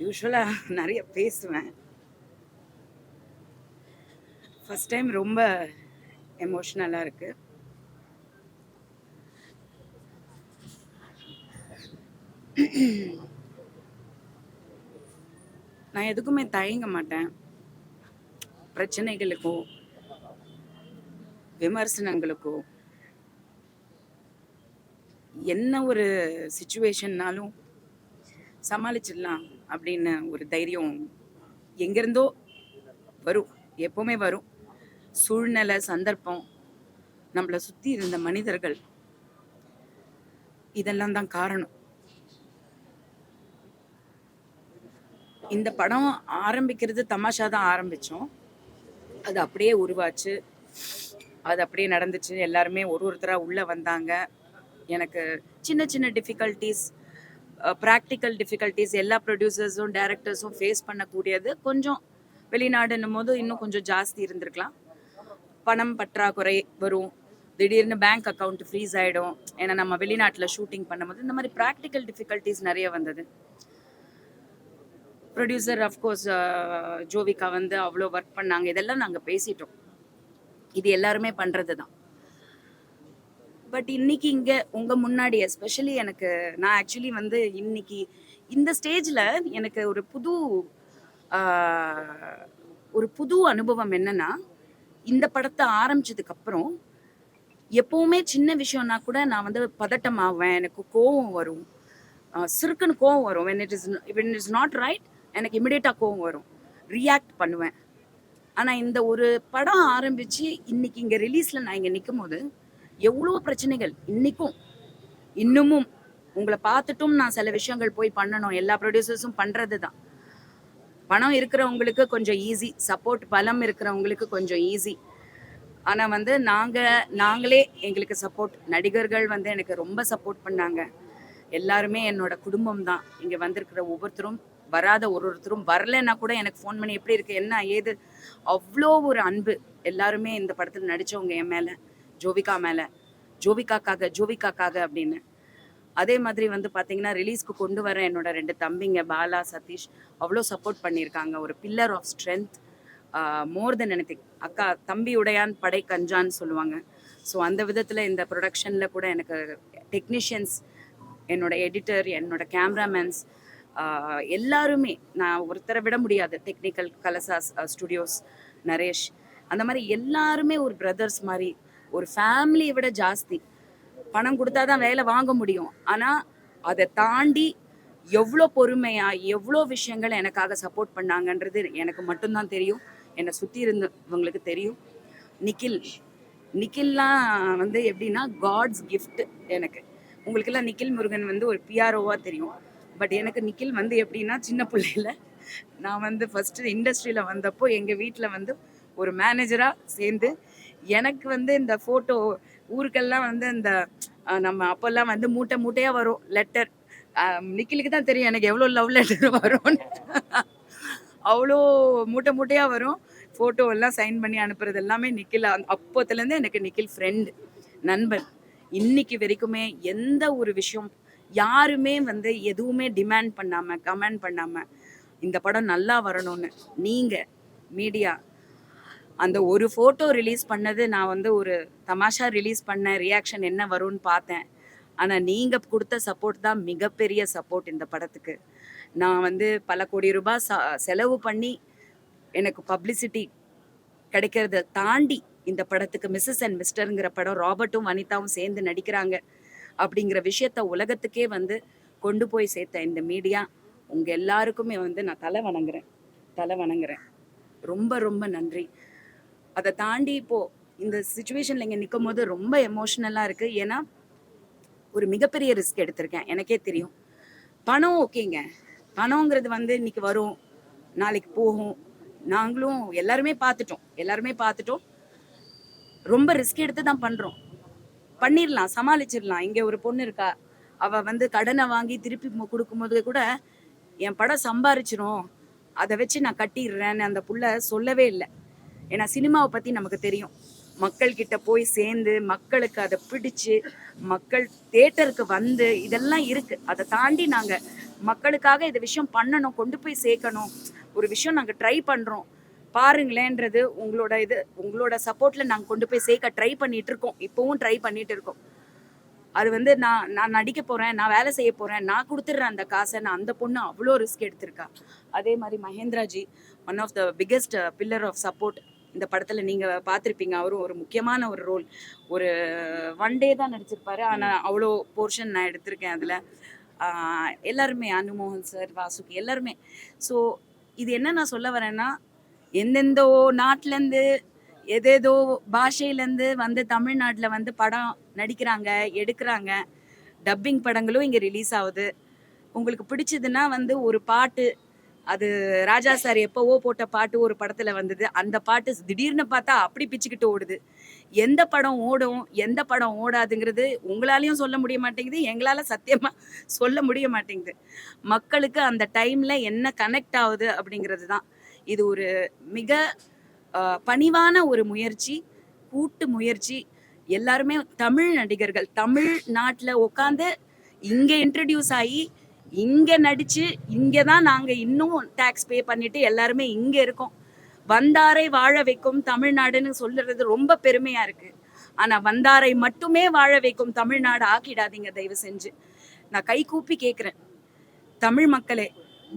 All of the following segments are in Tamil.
யூஸ்வலாக நிறைய பேசுவேன். ஃபஸ்ட் டைம் ரொம்ப எமோஷ்னலாக இருக்குது. நான் எதுக்குமே தயங்க மாட்டேன். பிரச்சனைகளுக்கோ விமர்சனங்களுக்கோ என்ன ஒரு சுச்சுவேஷன்னாலும் சமாளிச்சிடலாம் அப்படின்னு ஒரு தைரியம் எங்கேருந்தோ வரும், எப்போவுமே வரும். சூழ்நிலை, சந்தர்ப்பம், நம்மளை சுற்றி இருந்த மனிதர்கள், இதெல்லாம் தான் காரணம். இந்த படம் ஆரம்பிக்கிறது தமாஷா தான் ஆரம்பித்தோம். அது அப்படியே உருவாச்சு, அது அப்படியே நடந்துச்சு. எல்லாருமே ஒருத்தராக உள்ளே வந்தாங்க. எனக்கு சின்ன சின்ன டிஃபிகல்ட்டிஸ், ப்ராக்டிக்கல் டிஃபிகல்ட்டிஸ் எல்லா ப்ரொடியூசர்ஸும் டைரக்டர்ஸும் ஃபேஸ் பண்ணக்கூடியது. கொஞ்சம் வெளிநாடுன்னும் போது இன்னும் கொஞ்சம் ஜாஸ்தி இருந்திருக்கலாம். பணம் பற்றாக்குறை வரும், திடீர்னு பேங்க் அக்கௌண்ட் ஃப்ரீஸ் ஆகிடும். ஏன்னா நம்ம வெளிநாட்டில் ஷூட்டிங் பண்ணும்போது இந்த மாதிரி ப்ராக்டிக்கல் டிஃபிகல்ட்டிஸ் நிறைய வந்தது. ப்ரொடியூசர் அஃப்கோர்ஸ் ஜோவிகா வந்து அவ்வளோ ஒர்க் பண்ணாங்க. இதெல்லாம் நாங்கள் பேசிட்டோம். இது எல்லாருமே பண்ணுறது தான். பட் இன்னைக்கு இங்கே உங்கள் முன்னாடி எஸ்பெஷலி எனக்கு, நான் ஆக்சுவலி வந்து இன்னைக்கு இந்த ஸ்டேஜில் எனக்கு ஒரு புது அனுபவம் என்னன்னா, இந்த படத்தை ஆரம்பிச்சதுக்கப்புறம் எப்போவுமே சின்ன விஷயம்னா கூட நான் வந்து பதட்டமாவேன், எனக்கு கோவம் வரும், சிறுக்குன்னு கோவம் வரும். when it is not right எனக்கு இமிடியேட்டாக கோவம் வரும், ரியாக்ட் பண்ணுவேன். ஆனால் இந்த ஒரு படம் ஆரம்பித்து இன்னைக்கு இங்கே ரிலீஸில் நான் இங்கே நிற்கும் போது எவ்வளோ பிரச்சனைகள் இன்னமும் உங்களை பார்த்துட்டும் நான் சில விஷயங்கள் போய் பண்ணணும். எல்லா ப்ரொடியூசர்ஸும் பண்ணுறது தான். பணம் இருக்கிறவங்களுக்கு கொஞ்சம் ஈஸி, சப்போர்ட் பலம் இருக்கிறவங்களுக்கு கொஞ்சம் ஈஸி. ஆனால் வந்து நாங்களே எங்களுக்கு சப்போர்ட், நடிகர்கள் வந்து எனக்கு ரொம்ப சப்போர்ட் பண்ணாங்க. எல்லாருமே என்னோட குடும்பம் தான். இங்கே வந்திருக்கிற ஒவ்வொருத்தரும், வராத ஒருத்தரும், வரலைன்னா கூட எனக்கு ஃபோன் பண்ணி எப்படி இருக்கு, என்ன ஏது, அவ்வளோ ஒரு அன்பு. எல்லாருமே இந்த படத்தில் நடித்தவங்க என் மேலே, ஜோவிகா மேலே, ஜோவிகாக்காக அப்படின்னு. அதே மாதிரி வந்து பார்த்தீங்கன்னா ரிலீஸ்க்கு கொண்டு வர என்னோட 2 தம்பிங்க பாலா, சதீஷ் அவ்வளோ சப்போர்ட் பண்ணியிருக்காங்க. ஒரு pillar of strength, more than anything. அக்கா தம்பி உடையான் படை கஞ்சான்னு சொல்லுவாங்க. ஸோ அந்த விதத்தில் இந்த ப்ரொடக்ஷனில் கூட எனக்கு டெக்னீஷியன்ஸ், என்னோட எடிட்டர், என்னோட கேமராமேன்ஸ் எல்லாருமே, நான் ஒருத்தரை விட முடியாது. டெக்னிக்கல் கலசாஸ் ஸ்டுடியோஸ், நரேஷ், அந்த மாதிரி எல்லாருமே ஒரு பிரதர்ஸ் மாதிரி, ஒரு ஃபேமிலியை விட ஜாஸ்தி. பணம் கொடுத்தா தான் வேலை வாங்க முடியும். ஆனால் அதை தாண்டி எவ்வளோ பொறுமையாக எவ்வளோ விஷயங்கள் எனக்காக சப்போர்ட் பண்ணாங்கன்றது எனக்கு மட்டும்தான் தெரியும், என்னை சுற்றி இருந்தவங்களுக்கு தெரியும். நிக்கில்லாம் வந்து எப்படின்னா காட்ஸ் கிஃப்ட் எனக்கு. உங்களுக்கெல்லாம் நிக்கில் முருகன் வந்து ஒரு பிஆர்ஓவாக தெரியும். பட் எனக்கு நிக்கில் வந்து எப்படின்னா, சின்ன பிள்ளையில நான் வந்து ஃபஸ்ட்டு இண்டஸ்ட்ரியில் வந்தப்போ எங்கள் வீட்டில் வந்து ஒரு மேனேஜராக சேர்ந்து எனக்கு வந்து இந்த ஃபோட்டோ ஊருக்கெல்லாம் வந்து இந்த நம்ம அப்போல்லாம் வந்து மூட்டையாக வரும் லெட்டர். நிக்கிலுக்கு தான் தெரியும் எனக்கு எவ்வளோ லவ் லெட்டர் வரும்னு. அவ்வளோ மூட்டையாக வரும். ஃபோட்டோ எல்லாம் சைன் பண்ணி அனுப்புறது எல்லாமே நிக்கில். அப்போத்துலேருந்து எனக்கு நிக்கில் ஃப்ரெண்டு, நண்பன். இன்னைக்கு வரைக்குமே எந்த ஒரு விஷயம் யாருமே வந்து எதுவுமே டிமாண்ட் பண்ணாமல், கமெண்ட் பண்ணாமல், இந்த படம் நல்லா வரணும்னு நீங்கள் மீடியா அந்த ஒரு ஃபோட்டோ ரிலீஸ் பண்ணது, நான் வந்து ஒரு தமாஷா ரிலீஸ் பண்ண ரியாக்ஷன் என்ன வரும்னு பார்த்தேன். ஆனால் நீங்கள் கொடுத்த சப்போர்ட் தான் மிகப்பெரிய சப்போர்ட் இந்த படத்துக்கு. நான் வந்து பல கோடி ரூபாய் செலவு பண்ணி எனக்கு பப்ளிசிட்டி கிடைக்கிறத தாண்டி இந்த படத்துக்கு மிஸ்ஸஸ் அண்ட் மிஸ்டருங்கிற படம் ராபர்ட்டும் வனிதாவும் சேர்ந்து நடிக்கிறாங்க அப்படிங்கிற விஷயத்த உலகத்துக்கே வந்து கொண்டு போய் சேர்த்த இந்த மீடியா, உங்கள் எல்லாருக்குமே வந்து நான் தலை வணங்குறேன். ரொம்ப ரொம்ப நன்றி. அதை தாண்டி இப்போது இந்த சுச்சுவேஷனில் இங்கே நிற்கும் போது ரொம்ப எமோஷ்னலாக இருக்குது. ஏன்னா ஒரு மிகப்பெரிய ரிஸ்க் எடுத்திருக்கேன், எனக்கே தெரியும். பணம் ஓகேங்க, பணங்கிறது வந்து இன்னைக்கு வரும், நாளைக்கு போகும். நாங்களும் எல்லாருமே பார்த்துட்டோம். ரொம்ப ரிஸ்க் எடுத்து தான் பண்ணுறோம். பண்ணிடலாம், சமாளிச்சிடலாம். இங்கே ஒரு பொண்ணு இருக்கா, அவள் வந்து கடனை வாங்கி திருப்பி கொடுக்கும்போது கூட என் படம் சம்பாரிச்சிரும், அதை வச்சு நான் கட்டிடுறேன்னு அந்த புள்ள சொல்லவே இல்லை. ஏன்னா சினிமாவை பற்றி நமக்கு தெரியும். மக்கள்கிட்ட போய் சேர்ந்து மக்களுக்கு அதை பிடிச்சு மக்கள் தேட்டருக்கு வந்து இதெல்லாம் இருக்குது. அதை தாண்டி நாங்கள் மக்களுக்காக இந்த விஷயம் பண்ணணும், கொண்டு போய் சேர்க்கணும், ஒரு விஷயம் நாங்கள் ட்ரை பண்ணுறோம் பாருங்களேன்றது உங்களோட சப்போர்ட்டில் நாங்கள் கொண்டு போய் சேர்க்க ட்ரை பண்ணிட்டு இருக்கோம். இப்போவும் ட்ரை பண்ணிட்டு இருக்கோம். அது வந்து நான் நடிக்க போகிறேன், நான் வேலை செய்ய போகிறேன், நான் கொடுத்துட்றேன் அந்த காசை. நான் அந்த பொண்ணு அவ்வளோ ரிஸ்க் எடுத்திருக்கா. அதே மாதிரி Mahendra ji one of the biggest pillar of support இந்த படத்தில் நீங்கள் பார்த்துருப்பீங்க. அவரும் ஒரு முக்கியமான ஒரு ரோல், ஒரு 1 டே தான் நடிச்சிருப்பாரு, ஆனால் அவ்வளோ போர்ஷன் நான் எடுத்திருக்கேன் அதில். எல்லாருமே, அனுமோகன் சார், வாசுகி, எல்லாருமே. ஸோ இது என்ன நான் சொல்ல வரேன்னா, எந்தெந்தோ நாட்டிலேருந்து ஏதேதோ பாஷையிலேருந்து வந்து தமிழ்நாட்டில் வந்து படம் நடிக்கிறாங்க, எடுக்கிறாங்க. டப்பிங் படங்களும் இங்கே ரிலீஸ் ஆகுது. உங்களுக்கு பிடிச்சதுன்னா வந்து ஒரு பாட்டு, அது ராஜா சார் எப்போவோ போட்ட பாட்டு ஒரு படத்தில் வந்தது. அந்த பாட்டு திடீர்னு பார்த்தா அப்படி பிச்சுக்கிட்டு ஓடுது. எந்த படம் ஓடும், எந்த படம் ஓடாதுங்கிறது உங்களாலையும் சொல்ல முடிய மாட்டேங்குது, எங்களால் சத்தியமாக சொல்ல முடிய மாட்டேங்குது. மக்களுக்கு அந்த டைமில் என்ன கனெக்ட் ஆகுது அப்படிங்கிறது தான். இது ஒரு மிக பணிவான ஒரு முயற்சி, கூட்டு முயற்சி. எல்லாருமே தமிழ் நடிகர்கள் தமிழ்நாட்டில் உட்காந்து இங்கே இன்ட்ரடியூஸ் ஆகி இங்கே நடித்து இங்கே தான் நாங்கள் இன்னும் டேக்ஸ் பே பண்ணிட்டு எல்லாருமே இங்கே இருக்கோம். வந்தாரை வாழ வைக்கும் தமிழ்நாடுன்னு சொல்லுறது ரொம்ப பெருமையாக இருக்குது. ஆனால் வந்தாரை மட்டுமே வாழ வைக்கும் தமிழ்நாடு ஆக்கிடாதீங்க தயவு செஞ்சு. நான் கை கூப்பி கேட்குறேன், தமிழ் மக்களே,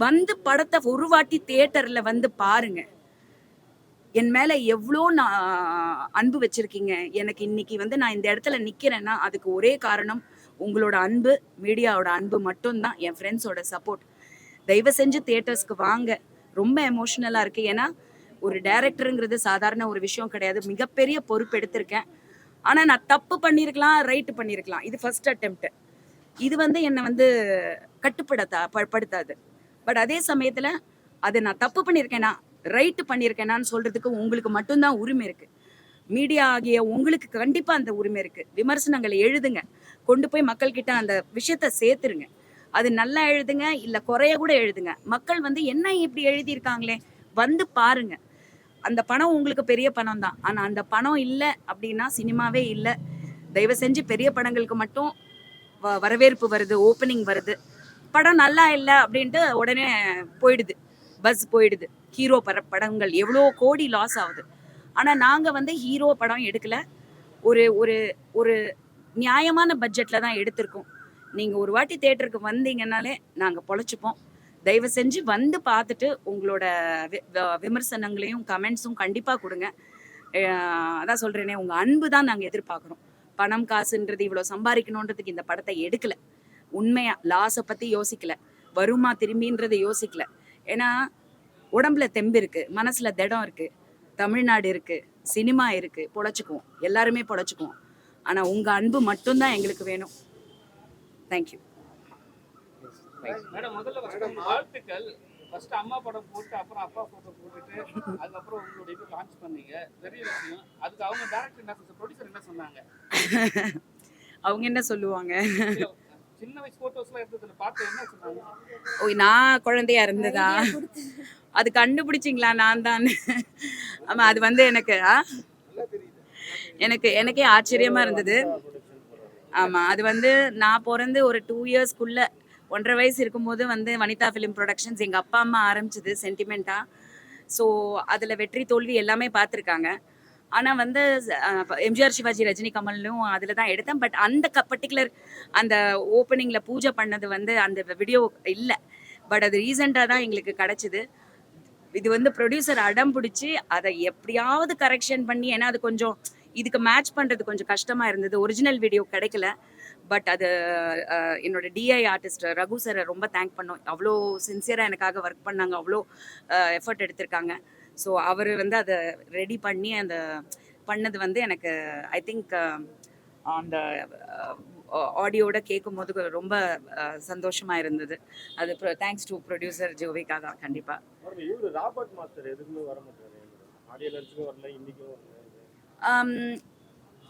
வந்து படத்தை ஒரு வாட்டி தியேட்டரில் வந்து பாருங்க. என் மேலே எவ்வளோ நான் அன்பு வச்சுருக்கீங்க. எனக்கு இன்னைக்கு வந்து நான் இந்த இடத்துல நிற்கிறேன்னா அதுக்கு ஒரே காரணம் உங்களோட அன்பு, மீடியாவோட அன்பு மட்டும்தான், என் ஃப்ரெண்ட்ஸோட சப்போர்ட். தயவு செஞ்சு தியேட்டர்ஸ்க்கு வாங்க. ரொம்ப எமோஷ்னலாக இருக்குது. ஏன்னா ஒரு டைரக்டருங்கிறது சாதாரண ஒரு விஷயம் கிடையாது. மிகப்பெரிய பொறுப்பு எடுத்திருக்கேன். ஆனால் நான் தப்பு பண்ணியிருக்கலாம், ரைட்டு பண்ணியிருக்கலாம். இது ஃபர்ஸ்ட் அட்டெம்ப்ட். இது வந்து என்னை வந்து கட்டுப்படுத்தாது. பட் அதே சமயத்தில் அதை நான் தப்பு பண்ணியிருக்கேனா ரைட்டு பண்ணியிருக்கேனான்னு சொல்கிறதுக்கு உங்களுக்கு மட்டும்தான் உரிமை இருக்குது. மீடியா ஆகிய உங்களுக்கு கண்டிப்பாக அந்த உரிமை இருக்குது. விமர்சனங்களை எழுதுங்க, கொண்டு போய் மக்கள்கிட்ட அந்த விஷயத்த சேர்த்துருங்க. அது நல்லா எழுதுங்க, இல்லை குறைய கூட எழுதுங்க. மக்கள் வந்து என்ன இப்படி எழுதியிருக்காங்களே வந்து பாருங்க. அந்த பணம் உங்களுக்கு பெரிய பணம் தான், ஆனால் அந்த பணம் இல்லை அப்படின்னா சினிமாவே இல்லை. தயவு செஞ்சு பெரிய படங்களுக்கு மட்டும் வரவேற்பு வருது, ஓப்பனிங் வருது. படம் நல்லா இல்லை அப்படின்ட்டு உடனே போயிடுது, பஸ் போயிடுது. ஹீரோ படங்கள் எவ்வளோ கோடி லாஸ் ஆகுது. ஆனால் நாங்கள் வந்து ஹீரோ படம் எடுக்கலை, ஒரு ஒரு ஒரு நியாயமான பட்ஜெட்டில் தான் எடுத்திருக்கோம். நீங்கள் ஒரு வாட்டி தேட்டருக்கு வந்தீங்கன்னாலே நாங்கள் பொழைச்சிப்போம். தயவு செஞ்சு வந்து பார்த்துட்டு உங்களோட விமர்சனங்களையும் கமெண்ட்ஸும் கண்டிப்பாக கொடுங்க. அதான் சொல்கிறேனே, உங்கள் அன்பு தான் நாங்கள் எதிர்பார்க்குறோம். பணம் காசுன்றது இவ்வளோ சம்பாதிக்கணுன்றதுக்கு இந்த படத்தை எடுக்கலை. உண்மையாக லாஸை பற்றி யோசிக்கலை, வருமா திரும்பின்றதை யோசிக்கலை. ஏன்னா உடம்புல தெம்பு இருக்குது, மனசில் திடம் இருக்குது, தமிழ்நாடு இருக்குது, சினிமா இருக்குது, பொழைச்சிக்குவோம், எல்லாருமே பொழைச்சிக்குவோம். ஆனால் உங்கள் அன்பு மட்டும்தான் எங்களுக்கு வேணும். Thank you madam. முதல்ல வாழ்த்துக்கள். ஃபர்ஸ்ட் அம்மா படம் போட்டு அப்புறம் அப்பா போட்டோ போட்டுட்டு அதுக்கப்புறம் உங்களுடைய இது லான்ச் பண்ணீங்க, பெரிய விஷயம். அதுக்கு அவங்க டைரக்டர் என்ன, ப்ரொடியூசர் என்ன சொன்னாங்க? அவங்க என்ன சொல்லுவாங்க, சின்ன வயசு போட்டோஸ்லாம் எடுத்ததுல பார்த்து என்ன சொன்னாங்க? ஓ, நான் குழந்தையா இருந்ததா அது கண்டுபிடிச்சிங்களா? நான் தான். ஆமாம், அது வந்து எனக்கே ஆச்சரியமாக இருந்தது. ஆமாம், அது வந்து நான் பிறந்து ஒரு 2 இயர்ஸ்க்குள்ளே 1.5 வயசு இருக்கும்போது வந்து வனிதா ஃபிலிம் ப்ரொடக்ஷன்ஸ் எங்கள் அப்பா அம்மா ஆரம்பிச்சது சென்டிமெண்ட்டாக. ஸோ அதில் வெற்றி தோல்வி எல்லாமே பார்த்துருக்காங்க. ஆனால் வந்து எம்ஜிஆர், சிவாஜி, ரஜினி, கமலும் அதில் தான் எடுத்தேன். பட் அந்த பர்டிகுலர் அந்த ஓப்பனிங்கில் பூஜை பண்ணது வந்து அந்த வீடியோ இல்லை. பட் அது ரீசெண்டாக தான் எங்களுக்கு கிடச்சிது. இது வந்து ப்ரொடியூசர் அடம் பிடிச்சி அதை எப்படியாவது கரெக்ஷன் பண்ணி, ஏன்னா அது கொஞ்சம் இதுக்கு மேட்ச் பண்ணுறது கொஞ்சம் கஷ்டமாக இருந்தது. ஒரிஜினல் வீடியோ கிடைக்கல. பட் அது என்னோட டிஐ ஆர்டிஸ்ட் ரகு சாரை ரொம்ப தேங்க் பண்ணோம். அவ்வளோ சின்சியராக எனக்காக ஒர்க் பண்ணாங்க, அவ்வளோ எஃபர்ட் எடுத்திருக்காங்க. ஸோ அவர் வந்து அதை ரெடி பண்ணி அந்த பண்ணது வந்து எனக்கு ஐ திங்க் அந்த ஆடியோட கேட்கும் போது ரொம்ப சந்தோஷமாக இருந்தது. அது தேங்க்ஸ் டு ப்ரொடியூசர் ஜோவிகா தான். கண்டிப்பாக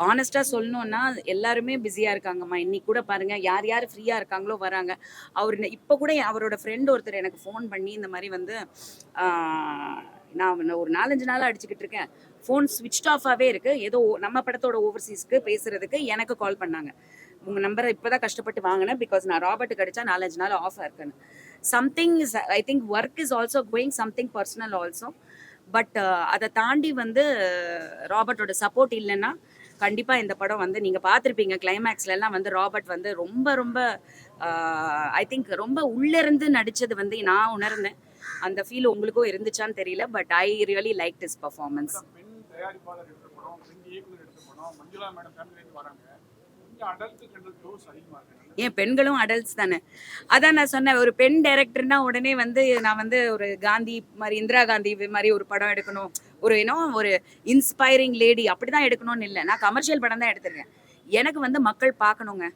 ஆனஸ்ட்டாக சொல்லணுன்னா எல்லாருமே பிஸியாக இருக்காங்கம்மா. இன்னைக்கு கூட பாருங்கள், யார் யார் ஃப்ரீயாக இருக்காங்களோ வராங்க. அவர் இப்போ கூட அவரோட ஃப்ரெண்ட் ஒருத்தர் எனக்கு ஃபோன் பண்ணி இந்த மாதிரி வந்து நான் ஒரு 4-5 நாளாக அடிச்சுக்கிட்டு இருக்கேன். ஃபோன் ஸ்விட்ச் ஆஃபாகவே இருக்குது. ஏதோ நம்ம படத்தோட ஓவர்சீஸ்க்கு பேசுகிறதுக்கு எனக்கு கால் பண்ணாங்க. உங்கள் நம்பரை இப்போ தான் கஷ்டப்பட்டு வாங்கினேன், பிகாஸ் நான் ராபர்ட்டுக்கு அடித்தா 4-5 நாள் ஆஃபாக இருக்குன்னு. Something is, I think work is also going, something personal also. But அதை தாண்டி வந்து ராபர்ட்டோட சப்போர்ட் இல்லைன்னா கண்டிப்பாக இந்த படம் வந்து நீங்கள் பார்த்துருப்பீங்க. கிளைமேக்ஸ்லாம் வந்து ராபர்ட் வந்து ரொம்ப ரொம்ப ஐ திங்க் ரொம்ப உள்ளேருந்து நடித்தது வந்து நான் உணர்ந்தேன். அந்த ஃபீல் உங்களுக்கும் இருந்துச்சான்னு தெரியல, but I really like his performance. பெண் தயாரிப்பாளர் எடுத்த படம், பெண் இயக்குனர் எடுத்த படம், மஞ்சுளா மேடம் ஃபேமிலியிலேருந்து வராங்க. கொஞ்சம் அடல்ட்டுக்கு டோஸ் அதிகமாக இருக்கு. ஏன் பெண்களும் அடல்ட்ஸ் தானே. அதான் நான் சொன்னேன், ஒரு பெண் டைரக்டர்னா உடனே வந்து நான் வந்து ஒரு காந்தி மாதிரி, இந்திரா காந்தி மாதிரி ஒரு படம் எடுக்கணும், ஒரு ஒரு இன்ஸ்பைரிங் லேடி அப்படி தான் எடுக்கணும்னு இல்லை. நான் கமர்ஷியல் படம் தான் எடுத்திருக்கேன். எனக்கு வந்து மக்கள் பார்க்கணுங்க,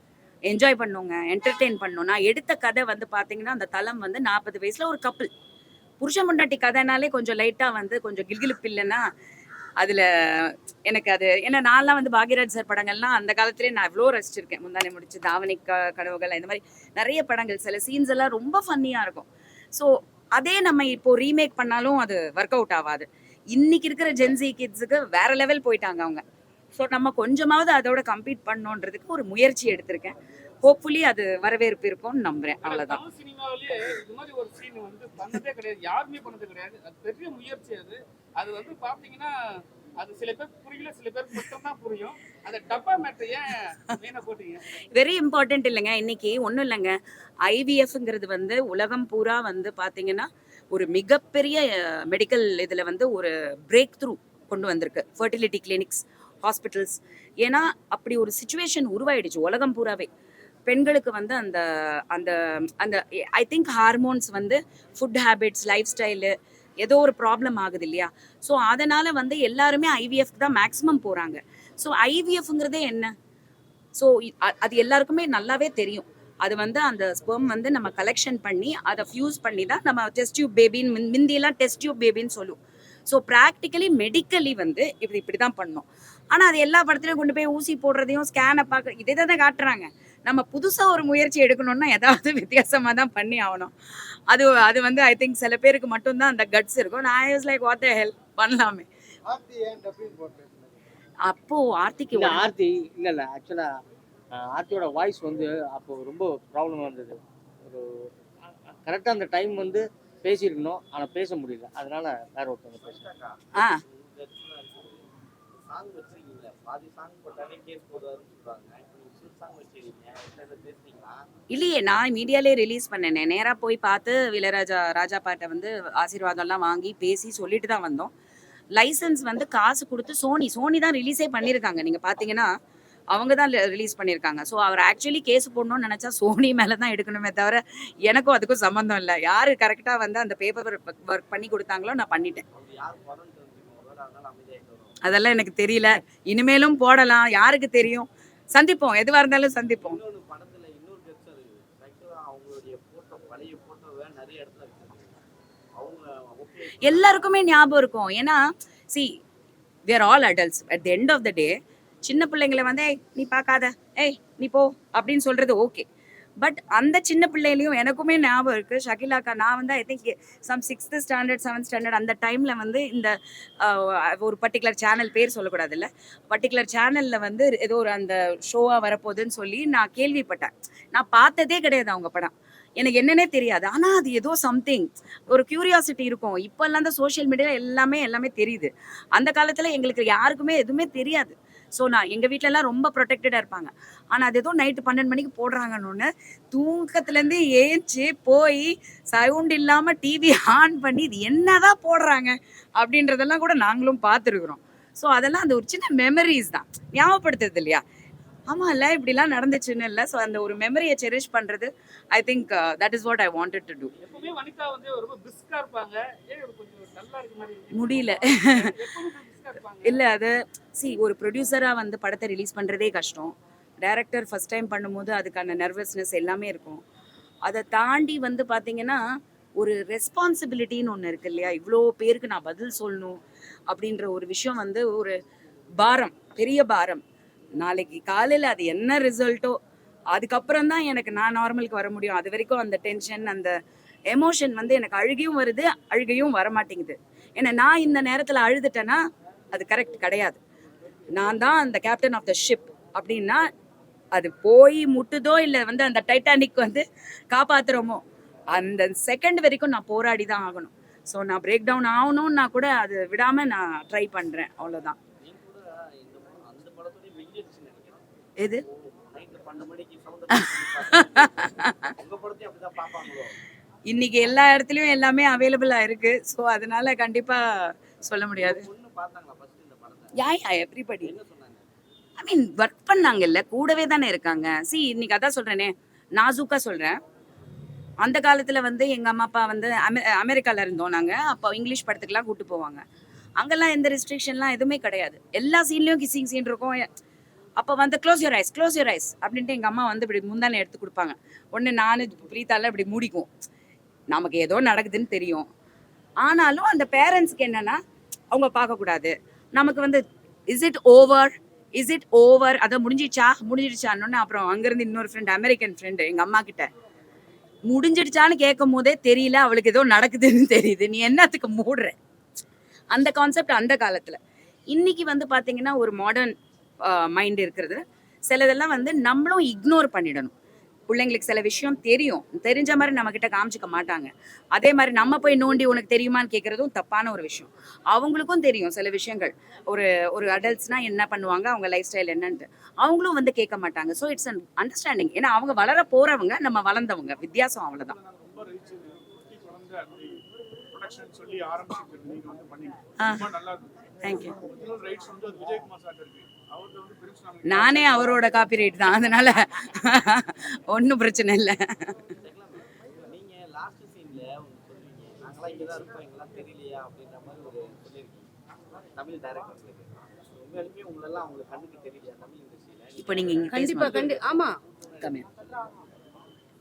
என்ஜாய் பண்ணுங்க, என்டர்டெயின் பண்ணணும். நான் எடுத்த கதை வந்து பார்த்தீங்கன்னா, அந்த தளம் வந்து 40 வயசில் ஒரு கப்பல், புருஷன் பொண்டாட்டி கதைனாலே கொஞ்சம் லைட்டாக வந்து கொஞ்சம் கில்கிலிப்பு இல்லைன்னா அதில் எனக்கு அது ஏன்னா நான்லாம் வந்து பாக்யராஜ் சார் படங்கள்லாம் அந்த காலத்திலே நான் எவ்வளோ ரசிச்சிருக்கேன். முந்தானே முடிச்சு, தாவணி கனவுகள், இந்த மாதிரி நிறைய படங்கள், சில சீன்ஸ் எல்லாம் ரொம்ப ஃபன்னியாக இருக்கும். ஸோ அதே நம்ம இப்போ ரீமேக் பண்ணாலும் அது ஒர்க் அவுட் ஆகாது. இன்னைக்கு இருக்கிற ஜென்சி கிட்ஸுக்கு வேற லெவல் போயிட்டாங்க அவங்க. ஸோ நம்ம கொஞ்சமாவது அதோட கம்பீட் பண்ணோன்றதுக்கு ஒரு முயற்சி எடுத்திருக்கேன். ஹோப்ஃபுல்லி அது வரவேற்பு இருக்கும்னு நம்புறேன். அவ்வளோதான். தமிழ் சினிமாவிலேயே இது மாதிரி ஒரு சீன் வந்து பண்ணதே கிடையாது, யாருமே பண்ணது கிடையாது. அது பெரிய முயற்சி. அது வந்து பார்த்தீங்கன்னா அது சில பேர் புரியல, சில பேருக்கு மட்டும் தான் புரியும். அந்த டப்பா மேட்டை ஏன் மெயினாக போட்டீங்க? வெரி இம்பார்ட்டன்ட் இல்லைங்க. இன்னைக்கு ஒன்றும் இல்லைங்க, ஐவிஎஃப்ங்கிறது வந்து உலகம் பூரா வந்து பார்த்தீங்கன்னா ஒரு மிகப்பெரிய மெடிக்கல் இதில் வந்து ஒரு பிரேக் த்ரூ கொண்டு வந்திருக்கு. Fertility clinics, hospitals. ஏன்னா அப்படி ஒரு சுச்சுவேஷன் உருவாயிடுச்சு உலகம் பூராவே. பெண்களுக்கு வந்து அந்த அந்த அந்த ஐ திங்க் ஹார்மோன்ஸ் வந்து ஃபுட் ஹேபிட்ஸ், லைஃப் ஸ்டைலு ஏதோ ஒரு ப்ராப்ளம் ஆகுது இல்லையா. ஸோ அதனால் வந்து எல்லாருமே ஐவிஎஃப் தான் மேக்ஸிமம் போகிறாங்க. ஸோ ஐவிஎஃப்ங்கிறதே என்ன? ஸோ அது எல்லாருக்குமே நல்லாவே தெரியும். அது வந்து அந்த ஸ்பெர்ம் வந்து நம்ம கலெக்ஷன் பண்ணி அதை ஃபியூஸ் பண்ணி தான் நம்ம டெஸ்ட் டியூப் பேபின்னு, முந்தியெல்லாம் டெஸ்ட் டியூப் பேபின்னு சொல்லுவோம். ஸோ ப்ராக்டிக்கலி மெடிக்கலி வந்து இப்படி தான் பண்ணணும். ஆனால் அது எல்லா படத்துலையும் கொண்டு போய் ஊசி போடுறதையும் ஸ்கேனை பார்க்க இதை தான் காட்டுறாங்க. நம்ம புதுசாக ஒரு முயற்சி எடுக்கணும்னா ஏதாவது வித்தியாசமாக தான் பண்ணி ஆகணும். அது வந்து ஐ திங்க் சில பேருக்கு மட்டும்தான் அந்த கட்ஸ் இருக்கும். நான் use like what the help பண்ணலாமே. அப்போ ஆர்த்திக்கு இல்ல ஆர்த்தி இல்ல ஆக்சுவலா ஆர்த்தியோட வாய்ஸ் வந்து அப்போ ரொம்ப ப்ராப்ளமா இருந்தது. ஒரு கரெக்டா அந்த டைம் வந்து பேசியிருக்கணும், ஆனா பேச முடியல. அதனால வேற ஒருத்தவங்க பேசுறாங்க. ஆ சாங் வச்சிருக்கீங்க, பாதி சாங் போட்டாலே கேஸ் போடுவாருன்னு சொல்றாங்க. இப்போ நீங்க ஃபுல் சாங் வச்சிருக்கீங்க, என்ன பேசுறீங்களா? இல்லையே, நான் மீடியாலே ரிலீஸ் பண்ணேன். நேராக போய் பார்த்து இளையராஜா ராஜா பாட்டை வந்து ஆசீர்வாதம்லாம் வாங்கி பேசி சொல்லிட்டு தான் வந்தோம். லைசன்ஸ் வந்து காசு கொடுத்து சோனி தான் ரிலீஸே பண்ணியிருக்காங்க. நீங்கள் பார்த்தீங்கன்னா அவங்க தான் ரிலீஸ் பண்ணியிருக்காங்க. ஸோ அவர் ஆக்சுவலி கேஸ் போடணும்னு நினச்சா சோனி மேலே தான் எடுக்கணுமே தவிர எனக்கும் அதுக்கும் சம்மந்தம் இல்லை. யார் கரெக்டாக வந்து அந்த பேப்பர் ஒர்க் பண்ணி கொடுத்தாங்களோ நான் பண்ணிட்டேன். அவங்க யார் படம் தெரிஞ்சுக்கணும், அதனால அமைதியாயிட்டு வரும். அதெல்லாம் எனக்கு தெரியல. இனிமேலும் போடலாம், யாருக்கு தெரியும். சந்திப்போம், எதுவாக இருந்தாலும் சந்திப்போம். இன்னொன்று படத்துல இன்னொரு கட்சி இருக்குது. ஆக்சுவலா அவங்களுடைய போட்டோ, பழைய போட்டோவை நிறைய இடத்துல வச்சிருக்காங்க. அவங்க ஓகே எல்லாருக்குமே ஞாபகம் இருக்கும். ஏன்னா C we are all adults at the end of the day. சின்ன பிள்ளைங்களை வந்து ஏய் நீ பார்க்காத, ஏய் நீ போ அப்படின்னு சொல்றது ஓகே. பட் அந்த சின்ன பிள்ளையிலையும் எனக்குமே ஞாபகம் இருக்கு. ஷகிலாக்கா, நான் வந்து I think some 6th standard 7th standard அந்த டைம்ல வந்து இந்த ஒரு பர்டிகுலர் சேனல், பேர் சொல்லக்கூடாதுல்ல, பர்டிகுலர் சேனல்ல வந்து ஏதோ ஒரு அந்த ஷோவா வரப்போகுதுன்னு சொல்லி நான் கேள்விப்பட்டேன். நான் பார்த்ததே கிடையாது அவங்க படம், எனக்கு என்னன்னே தெரியாது. ஆனால் அது ஏதோ சம்திங் ஒரு கியூரியாசிட்டி இருக்கும். இப்போல்லாம் தான் சோஷியல் மீடியாவில் எல்லாமே தெரியுது. அந்த காலத்தில் எங்களுக்கு யாருக்குமே எதுவுமே தெரியாது. ஸோ நான் எங்கள் வீட்டிலலாம் ரொம்ப ப்ரொடெக்டடாக இருப்பாங்க. ஆனால் அது ஏதோ நைட்டு 12 மணிக்கு போடுறாங்கன்னு தூக்கத்துலேருந்து ஏஞ்சி போய் சவுண்ட் இல்லாமல் டிவி ஆன் பண்ணி இது என்னதான் போடுறாங்க அப்படின்றதெல்லாம் கூட நாங்களும் பார்த்துருக்குறோம். ஸோ அதெல்லாம் அந்த ஒரு சின்ன மெமரிஸ் தான் ஞாபகப்படுத்துறது இல்லையா. ஆமாம் இல்லை, இப்படிலாம் நடந்துச்சுன்னு இல்லை. ஸோ அந்த ஒரு மெமரியை செரிஷ் பண்ணுறது I think that is what I wanted to do. எப்பவுமே வனிதா வந்து ரொம்ப பிரிஸ்கா இருப்பாங்க, ஏன் இவர் கொஞ்சம் நல்லா இருக்க மாதிரி முடியல. எப்பவுமே பிரிஸ்கா இருப்பாங்க. இல்லை, அது ஒரு ப்ரொடியூசராக வந்து படத்தை ரிலீஸ் பண்ணுறதே கஷ்டம். டைரக்டர் ஃபஸ்ட் டைம் பண்ணும்போது அதுக்கான நர்வஸ்னஸ் எல்லாமே இருக்கும். அதை தாண்டி வந்து பார்த்தீங்கன்னா ஒரு ரெஸ்பான்சிபிலிட்டின்னு ஒன்று இருக்கு இல்லையா. இவ்வளோ பேருக்கு நான் பதில் சொல்லணும் அப்படின்ற ஒரு விஷயம் வந்து ஒரு பாரம், பெரிய பாரம். நாளைக்கு காலையில் அது என்ன ரிசல்ட்டோ அதுக்கப்புறம் தான் எனக்கு நான் நார்மலுக்கு வர முடியும். அது வரைக்கும் அந்த டென்ஷன், அந்த எமோஷன் வந்து எனக்கு அழுகையும் வருது, அழுகையும் வரமாட்டேங்குது. ஏன்னா நான் இந்த நேரத்தில் அழுதுட்டேன்னா அது கரெக்ட் கிடையாது. நான் தான் அந்த கேப்டன் ஆஃப் த ஷிப் அப்படின்னா அது போய் முட்டுதோ இல்லை வந்து அந்த டைட்டானிக் வந்து காப்பாத்துறோமோ அந்த செகண்ட் வரைக்கும் நான் போராடி தான் ஆகணும். ஸோ நான் பிரேக் டவுன் ஆகணும்னா கூட அது விடாமல் நான் ட்ரை பண்ணுறேன், அவ்வளோதான். நீங்க கூட அந்த படத்தோட மிஞ்சிடுச்சுன்னு நினைக்கிறேன். எது நைட்டு 12 மணிக்கு சவுண்ட் உங்க படத்தையும் அப்படிதான் பார்ப்பாங்களோ? இன்னைக்கு எல்லா இடத்துலையும் எல்லாமே அவைலபிளாக இருக்குது. ஸோ அதனால கண்டிப்பாக சொல்ல முடியாது. பொண்ணு பார்த்தாங்களா ஃபர்ஸ்ட் இந்த படத்தை? யா எவ்ரிபடி என்ன சொன்னாங்க? ஐ மீன் ஒர்க் பண்ணாங்கல்ல, கூடவே தானே இருக்காங்க. இன்னைக்கு அதான் சொல்கிறேனே, நாசூக்கா சொல்கிறேன். அந்த காலத்தில் வந்து எங்கள் அம்மா அப்பா வந்து அமெரிக்காவில் இருந்தோம் நாங்கள். அப்போ இங்கிலீஷ் படத்துக்கெலாம் கூப்பிட்டு போவாங்க. அங்கெல்லாம் எந்த ரெஸ்ட்ரிக்ஷன்லாம் எதுவுமே கிடையாது. எல்லா சீன்லேயும் கிசிங் சீன் இருக்கும். அப்போ வந்து க்ளோஸ் யூர் ஐஸ் அப்படின்ட்டு எங்கள் அம்மா வந்து இப்படி முந்தானே எடுத்து கொடுப்பாங்க. ஒன்று நான் பிரீத்தால இப்படி மூடிக்கும். நமக்கு ஏதோ நடக்குதுன்னு தெரியும். ஆனாலும் அந்த பேரண்ட்ஸ்க்கு என்னென்னா அவங்க பார்க்கக்கூடாது. நமக்கு வந்து இஸ் இட் ஓவர் அதை முடிஞ்சிடுச்சான்னு அப்புறம் அங்கேருந்து இன்னொரு ஃப்ரெண்டு, அமெரிக்கன் ஃப்ரெண்டு எங்கள் அம்மா கிட்ட முடிஞ்சிடுச்சான்னு கேட்கும் போதே தெரியல, அவளுக்கு ஏதோ நடக்குதுன்னு தெரியுது, நீ என்னத்துக்கு மூடுற, அந்த கான்செப்ட் அந்த காலத்தில். இன்னைக்கு வந்து பார்த்தீங்கன்னா ஒரு மாடர்ன் மைண்ட் இருக்கிறது. சிலதெல்லாம் வந்து நம்மளும் இக்னோர் பண்ணிடணும். பிள்ளைங்களுக்கு சில விஷயம் தெரிஞ்ச மாதிரி நம்மக்கிட்ட காமிச்சிக்க மாட்டாங்க. அதே மாதிரி நம்ம போய் நோண்டி உனக்கு தெரியுமான்னு கேட்குறதும் தப்பான ஒரு விஷயம். அவங்களுக்கும் தெரியும் சில விஷயங்கள். ஒரு அடல்ட்ஸ்னால் என்ன பண்ணுவாங்க, அவங்க லைஃப் ஸ்டைல் என்னன்ட்டு அவங்களும் வந்து கேட்க மாட்டாங்க. So it's an understanding. ஏன்னா அவங்க வளர போகிறவங்க, நம்ம வளர்ந்தவங்க, வித்தியாசம் அவ்வளோதான். தேங்க்யூ. நானே அவரோட காப்பி ரைட் தான், அதனால ஒன்றும் பிரச்சனை இல்லை. நீங்க லாஸ்ட் சீன்ல சொல்லுவீங்க, நாங்களாம் இங்கே தான் இருப்போம், எங்கெல்லாம் தெரியலையா அப்படின்ற மாதிரி ஒரு சொல்லியிருக்கீங்க தமிழ் டைரக்டர்ஸ்க்கு. உண்மையாலுமே உங்களெல்லாம் அவங்க கண்ணுக்கு தெரியலையா தமிழ் இண்டஸ்ட்ரியில? இப்போ நீங்க இங்க கண்டிப்பா ஆமா.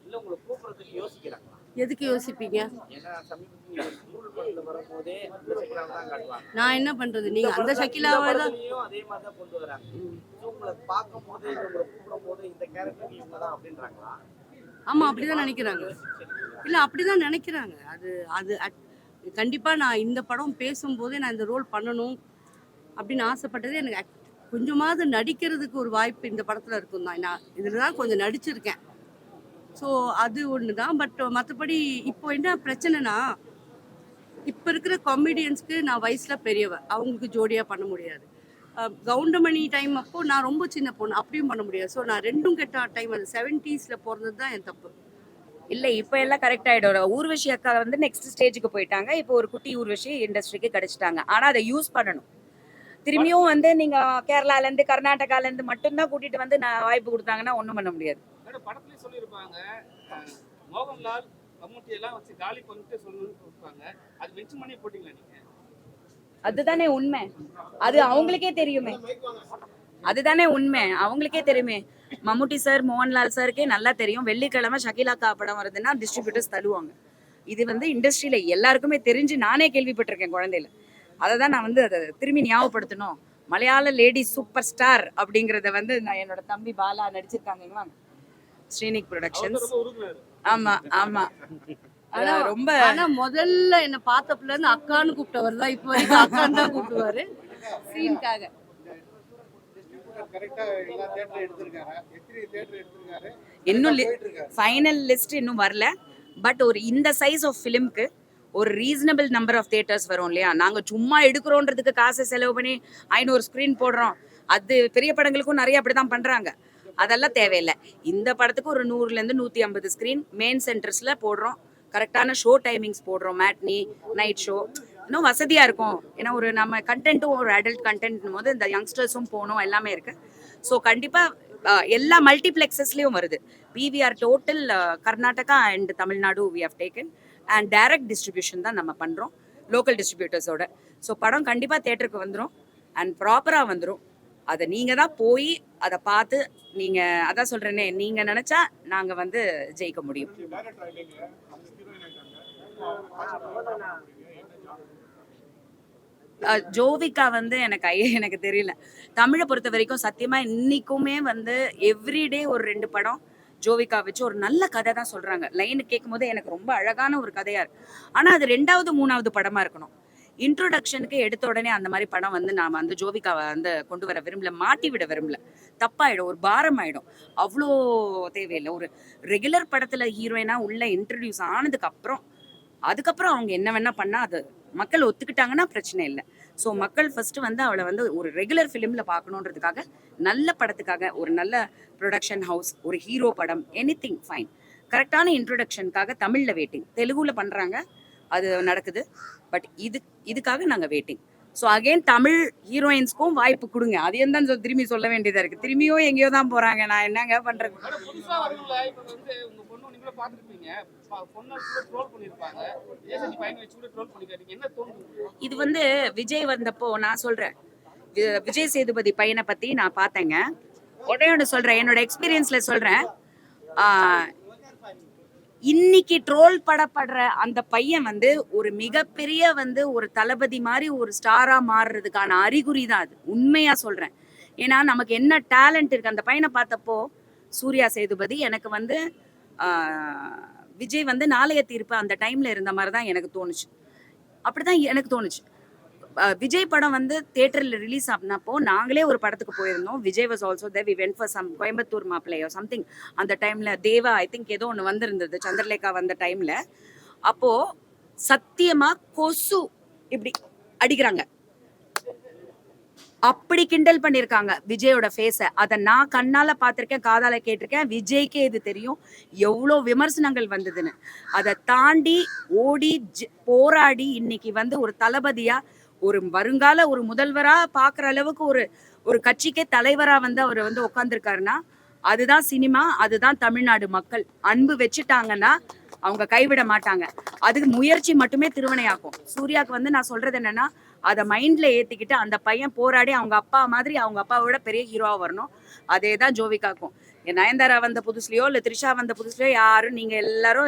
இல்லை உங்களை கூப்பிடுறதுக்கு யோசிக்கிறாங்களா? எதுக்கு யோசிப்பீங்க? ஏன்னா சமீபத்தில் நூறு படத்தில் வரும்போதே இந்த ஷக்கிலாவை தான் காட்டுவாங்க. நான் என்ன பண்றது, நீங்க அந்த ஷக்கிலாவை தான் அதே மாதிரி தான் கொண்டு வராங்க. உங்களை பார்க்கும் போது உங்களை கூப்பிடும் போது இந்த கேரக்டர் இவங்க தான் அப்படின்றாங்களா? ஆமா, அப்படிதான் நினைக்கிறாங்க. இல்ல அப்படிதான் நினைக்கிறாங்க. அது கண்டிப்பா நான் இந்த படம் பேசும்போதே நான் இந்த ரோல் பண்ணணும் அப்படின்னு ஆசைப்பட்டது. எனக்கு கொஞ்சமாவது நடிக்கிறதுக்கு ஒரு வாய்ப்பு இந்த படத்துல இருக்கும் தான். நான் இதில் தான் கொஞ்சம் நடிச்சிருக்கேன். ஸோ அது ஒன்று தான். பட் மற்றபடி இப்போ என்ன பிரச்சனைனா, இப்போ இருக்கிற காமெடியன்ஸ்க்கு நான் வயசில் பெரியவ, அவங்களுக்கு ஜோடியாக பண்ண முடியாது. கவுண்டமணி டைம் அப்போ நான் ரொம்ப சின்ன பொண்ணு, அப்படியும் பண்ண முடியாது. ஸோ நான் ரெண்டும் கெட்ட டைம், அது 70s பிறந்தது தான் என் தப்பு. இல்லை இப்போ எல்லாம் கரெக்ட் ஆகிடும். ஊர்வஷி அக்கா வந்து நெக்ஸ்ட் ஸ்டேஜுக்கு போயிட்டாங்க. இப்போ ஒரு குட்டி ஊர்வஷி இண்டஸ்ட்ரிக்கு கிடைச்சிட்டாங்க. ஆனால் அதை யூஸ் பண்ணணும். திரும்பியும் வந்து நீங்கள் கேரளாலேருந்து கர்நாடகாலேருந்து மட்டும்தான் கூட்டிகிட்டு வந்து நான் வாய்ப்பு கொடுத்தாங்கன்னா ஒன்றும் பண்ண முடியாது. படத்துலயே சொல்லியிருப்பாங்க, மோகன்லால் மம்முட்டி எல்லாம் வச்சு காலி பண்ணிட்டு சொல்லிருப்பாங்க. அது மென்ஷன் பண்ணி போட்டீங்களா நீங்க? அதுதானே உண்மை. அது அவங்களுக்கே தெரியுமே. அதுதானே உண்மை, அவங்களுக்கே தெரியுமே. மம்முட்டி சார், மோகன்லால் சாருக்கே நல்லா தெரியும். வெள்ளிக்கிழமை ஷகிலாக்கா படம் வருதுன்னா டிஸ்ட்ரிபியூட்டர்ஸ் தள்ளுவாங்க. இது வந்து இண்டஸ்ட்ரியில எல்லாருக்குமே தெரிஞ்சு நானே கேள்விப்பட்டிருக்கேன் குழந்தையில. அதை தான் நான் வந்து அதை திரும்பி ஞாபகப்படுத்தணும். மலையாள லேடி சூப்பர் ஸ்டார் அப்படிங்கிறத வந்து நான் என்னோட தம்பி பாலா நடிச்சிருக்காங்க, ஸ்ரீனிக் ப்ரொடக்ஷன்ஸ். ஆமா ஆமா. ரொம்ப ஆனா முதல்ல என்ன பார்த்தப்பல இருந்து அக்கான்னு கூப்பிட்டவர் தான் இப்போ வரைக்கும் அக்கான்னு தான் கூப்பிடுவாரு சீனுக்காக. இன்னும் ஃபைனல் லிஸ்ட் இன்னும் வரல. பட் ஒரு இந்த சைஸ் ஆஃப் ஃபிலிம்க்கு ஒரு ரீசனபிள் நம்பர் ஆஃப் தியேட்டர்ஸ் வரும் இல்லையா. நாங்கள் சும்மா எடுக்கிறோன்றதுக்கு காசை செலவு பண்ணி 500 ஸ்க்ரீன் போடுறோம். அது பெரிய படங்களுக்கும் நிறைய அப்படி தான் பண்ணுறாங்க. அதெல்லாம் தேவையில்லை. இந்த படத்துக்கு ஒரு 100லேருந்து 150 ஸ்க்ரீன் மெயின் சென்டர்ஸில் போடுறோம். கரெக்டான ஷோ டைமிங்ஸ் போடுறோம், மேட்னி, நைட் ஷோ. இன்னும் வசதியாக இருக்கும். ஏன்னா ஒரு நம்ம கண்டென்ட்டும் ஒரு அடல்ட் கண்டென்ட்னும் போது இந்த யங்ஸ்டர்ஸும் போகணும், எல்லாமே இருக்குது. ஸோ கண்டிப்பாக எல்லா மல்டிப்ளெக்ஸஸ்லேயும் வருது. PVR total Karnataka and Tamil Nadu we have taken and direct distribution தான் நம்ம பண்ணுறோம் லோக்கல் டிஸ்ட்ரிபியூட்டர்ஸோட. ஸோ படம் கண்டிப்பாக தேட்டருக்கு வந்துடும் அண்ட் ப்ராப்பராக வந்துடும். அதை நீங்கள் தான் போய் அதை பார்த்து நீங்கள் அதான் சொல்கிறேனே, நீங்கள் நினச்சா நாங்கள் வந்து ஜெயிக்க முடியும். ஜோவிகா வந்து எனக்கு தெரியல. தமிழை பொறுத்த வரைக்கும் சத்தியமாக இன்னைக்குமே வந்து எவ்ரிடே ஒரு 2 படம் ஜோவிகா வச்சு ஒரு நல்ல கதை தான் சொல்கிறாங்க. லைனு கேட்கும் போது எனக்கு ரொம்ப அழகான ஒரு கதையாக இருக்கு. ஆனால் அது 2வது 3வது படமாக இருக்கணும். இன்ட்ரோடக்ஷனுக்கு எடுத்த உடனே அந்த மாதிரி படம் வந்து நாம அந்த ஜோவிகாவை வந்து கொண்டு வர விரும்பல, மாட்டி விட விரும்பல. தப்பாயிடும், ஒரு பாரம் ஆயிடும். அவ்வளோ தேவையில்லை. ஒரு ரெகுலர் படத்துல ஹீரோயினா உள்ள இன்ட்ரடியூஸ் ஆனதுக்கு அப்புறம் அதுக்கப்புறம் அவங்க என்ன வேணா பண்ணா அது மக்கள் ஒத்துக்கிட்டாங்கன்னா பிரச்சனை இல்லை. ஸோ மக்கள் ஃபர்ஸ்ட் வந்து அவளை வந்து ஒரு ரெகுலர் ஃபிலிம்ல பார்க்கணுன்றதுக்காக, நல்ல படத்துக்காக, ஒரு நல்ல ப்ரொடக்ஷன் ஹவுஸ், ஒரு ஹீரோ படம், எனிதிங் ஃபைன். கரெக்டான இன்ட்ரோடக்ஷனுக்காக தமிழ்ல வெயிட்டிங். தெலுங்குல பண்றாங்க, அது நடக்குது. பட் இதுக்காக நாங்க வெயிட்டிங். ஸோ அகைன் தமிழ் ஹீரோயின்ஸ்க்கும் வாய்ப்பு கொடுங்க. அது தான் திரும்பி சொல்ல வேண்டியதா இருக்கு. திரும்பியும் எங்கேயோ தான் போறாங்க, நான் என்னங்க பண்றது? மேடம், புதுசா வரும்ல, இப்ப வந்து உங்க பொண்ணு நீங்களும் பார்த்துருப்பீங்க, பொண்ணை கூட ட்ரோல் பண்ணியிருப்பாங்க, ஏசி பையன் வச்சு கூட ட்ரோல் பண்ணிக்காதீங்க, என்ன தோணுது? இது வந்து விஜய் வந்தப்போ நான் சொல்றேன், விஜய் சேதுபதி பையனை பத்தி நான் பார்த்தேங்க. உடனே ஒன்று சொல்றேன், என்னோட எக்ஸ்பீரியன்ஸ்ல சொல்றேன். இன்னைக்கு ட்ரோல் படப்படுற அந்த பையன் வந்து ஒரு மிகப்பெரிய வந்து ஒரு தளபதி மாதிரி ஒரு ஸ்டாரா மாறுறதுக்கான அறிகுறி தான் அது. உண்மையா சொல்றேன். ஏன்னா நமக்கு என்ன டேலண்ட் இருக்கு. அந்த பையனை பார்த்தப்போ சூர்யா சேதுபதி எனக்கு வந்து விஜய் வந்து நாளைய தீர்ப்பு அந்த டைம்ல இருந்த மாதிரி தான் எனக்கு தோணுச்சு. அப்படிதான் எனக்கு தோணுச்சு. விஜய் படம் வந்து தியேட்டர்ல ரிலீஸ் ஆனப்போ நாங்களே ஒரு படத்துக்கு போயிருந்தோம். Vijay was also there. We went for some Coimbatore மாப்பிள்ளையோ சம்திங். அந்த டைம்ல தேவா ஐ திங்க் ஏதோ ஒன்று வந்திருந்தது, சந்திரலேகா வந்த டைம்ல. அப்போ சத்தியமா கொசு இப்படி அடிக்கிறாங்க, அப்படி கிண்டல் பண்ணியிருக்காங்க விஜயோட ஃபேஸை. அதை நான் கண்ணால பார்த்துருக்கேன், காதால கேட்டிருக்கேன். விஜய்க்கே இது தெரியும் எவ்வளோ விமர்சனங்கள் வந்ததுன்னு. அதை தாண்டி ஓடி போராடி இன்னைக்கு வந்து ஒரு தளபதியா, ஒரு வருங்கால ஒரு முதல்வரா பார்க்குற அளவுக்கு ஒரு கட்சிக்கே தலைவரா வந்து அவர் வந்து உட்காந்துருக்காருன்னா அதுதான் சினிமா, அதுதான் தமிழ்நாடு மக்கள். அன்பு வச்சுட்டாங்கன்னா அவங்க கைவிட மாட்டாங்க. அதுக்கு முயற்சி மட்டுமே திருவினையாக்கும். சூர்யாவுக்கு வந்து நான் சொல்றது என்னன்னா, அதை மைண்ட்ல ஏத்திக்கிட்டு அந்த பையன் போராடி அவங்க அப்பா மாதிரி அவங்க அப்பாவோட பெரிய ஹீரோவா வரணும். அதே தான் ஜோவிகாக்கும். நயன்தாரா வந்த புதுசுலயோ இல்லை த்ரிஷா வந்த புதுசுலயோ யாரும் நீங்க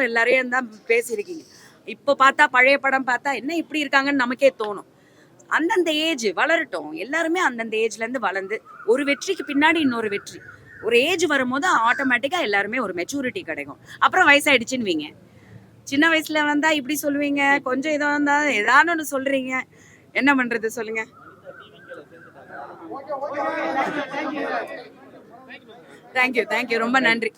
எல்லாரையும் தான் பேசியிருக்கீங்க. இப்போ பார்த்தா பழைய படம் பார்த்தா என்ன இப்படி இருக்காங்கன்னு நமக்கே தோணும். அந்தந்த ஏஜ் வளரட்டும். எல்லாருமே அந்தந்த ஏஜ்ல இருந்து வளர்ந்து ஒரு வெற்றிக்கு பின்னாடி இன்னொரு வெற்றி. ஒரு ஏஜ் வரும்போது ஆட்டோமேட்டிக்கா எல்லாருமே ஒரு மெச்சூரிட்டி கிடைக்கும். அப்புறம் வயசாயிடுச்சுன்னு வீங்க. சின்ன வயசுல வந்தா இப்படி சொல்லுவீங்க, கொஞ்சம் இதை வந்தா ஏதாவது ஒன்று சொல்றீங்க, என்ன பண்றது சொல்லுங்க. தேங்க்யூ, ரொம்ப நன்றி.